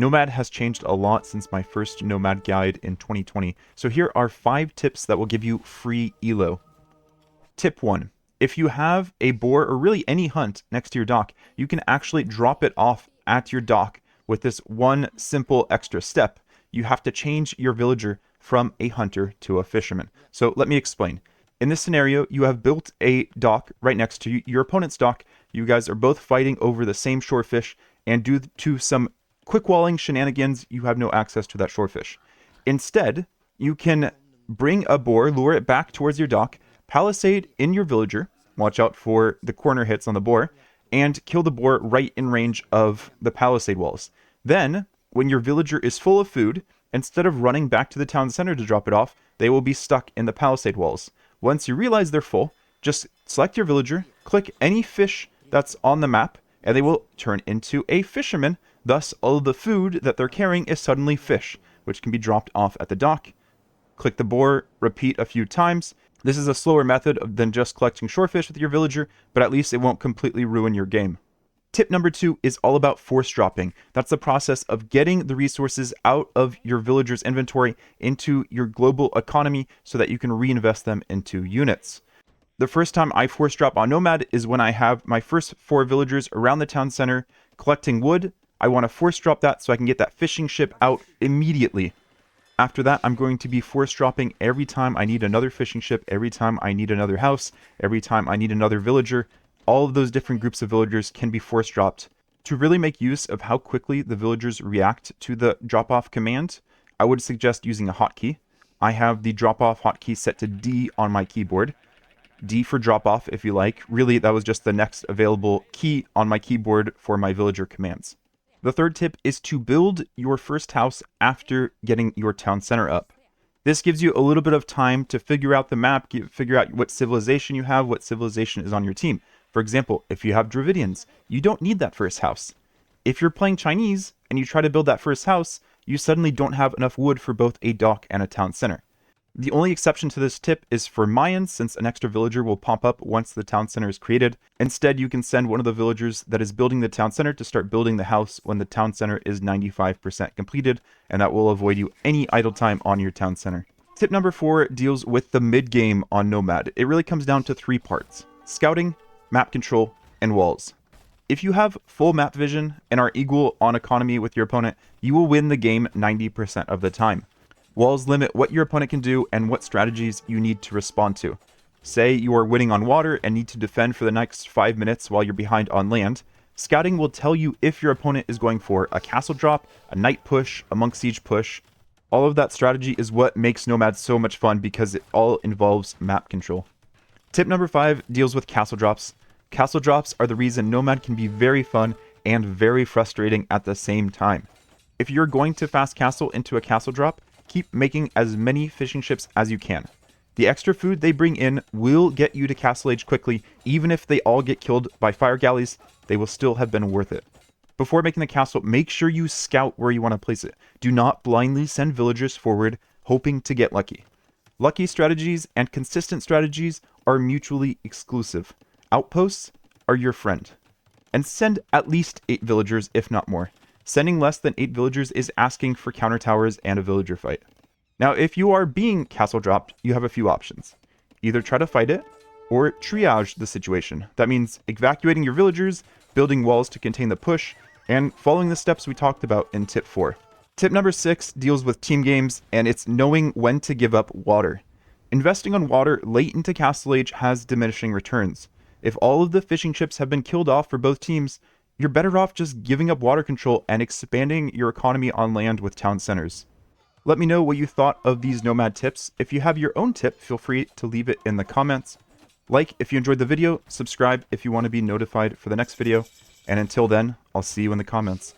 Nomad has changed a lot since my first Nomad guide in 2020, so here are 5 tips that will give you free ELO. Tip 1. If you have a boar or really any hunt next to your dock, you can actually drop it off at your dock with this one simple extra step. You have to change your villager from a hunter to a fisherman. So let me explain. In this scenario, you have built a dock right next to your opponent's dock. You guys are both fighting over the same shorefish, and due to some quick walling shenanigans, you have no access to that shorefish. Instead, you can bring a boar, lure it back towards your dock, palisade in your villager, watch out for the corner hits on the boar, and kill the boar right in range of the palisade walls. Then, when your villager is full of food, instead of running back to the town center to drop it off, they will be stuck in the palisade walls. Once you realize they're full, just select your villager, click any fish that's on the map, and they will turn into a fisherman. Thus, all of the food that they're carrying is suddenly fish, which can be dropped off at the dock. Click the boar, repeat a few times. This is a slower method than just collecting shorefish with your villager, but at least it won't completely ruin your game. Tip number 2 is all about force dropping. That's the process of getting the resources out of your villager's inventory into your global economy so that you can reinvest them into units. The first time I force drop on Nomad is when I have my first 4 villagers around the town center collecting wood. I want to force drop that so I can get that fishing ship out immediately. After that, I'm going to be force dropping every time I need another fishing ship, every time I need another house, every time I need another villager. All of those different groups of villagers can be force dropped. To really make use of how quickly the villagers react to the drop-off command, I would suggest using a hotkey. I have the drop-off hotkey set to D on my keyboard. D for drop-off if you like. Really, that was just the next available key on my keyboard for my villager commands. The third tip is to build your first house after getting your town center up. This gives you a little bit of time to figure out the map, figure out what civilization you have, what civilization is on your team. For example, if you have Dravidians, you don't need that first house. If you're playing Chinese and you try to build that first house, you suddenly don't have enough wood for both a dock and a town center. The only exception to this tip is for Mayans, since an extra villager will pop up once the town center is created. Instead, you can send one of the villagers that is building the town center to start building the house when the town center is 95% completed, and that will avoid you any idle time on your town center. Tip number 4 deals with the mid-game on Nomad. It really comes down to 3 parts: scouting, map control, and walls. If you have full map vision and are equal on economy with your opponent, you will win the game 90% of the time. Walls limit what your opponent can do and what strategies you need to respond to. Say you are winning on water and need to defend for the next 5 minutes while you're behind on land. Scouting will tell you if your opponent is going for a castle drop, a knight push, a monk siege push. All of that strategy is what makes Nomad so much fun because it all involves map control. Tip number 5 deals with castle drops. Castle drops are the reason Nomad can be very fun and very frustrating at the same time. If you're going to fast castle into a castle drop, keep making as many fishing ships as you can. The extra food they bring in will get you to castle age quickly. Even if they all get killed by fire galleys, they will still have been worth it. Before making the castle, make sure you scout where you want to place it. Do not blindly send villagers forward hoping to get lucky. Lucky strategies and consistent strategies are mutually exclusive. Outposts are your friend. And send at least 8 villagers, if not more. Sending less than 8 villagers is asking for counter towers and a villager fight. Now, if you are being castle dropped, you have a few options. Either try to fight it, or triage the situation. That means evacuating your villagers, building walls to contain the push, and following the steps we talked about in tip 4. Tip number 6 deals with team games, and it's knowing when to give up water. Investing on water late into castle age has diminishing returns. If all of the fishing ships have been killed off for both teams, you're better off just giving up water control and expanding your economy on land with town centers. Let me know what you thought of these Nomad tips. If you have your own tip, feel free to leave it in the comments. Like if you enjoyed the video, subscribe if you want to be notified for the next video, and until then, I'll see you in the comments.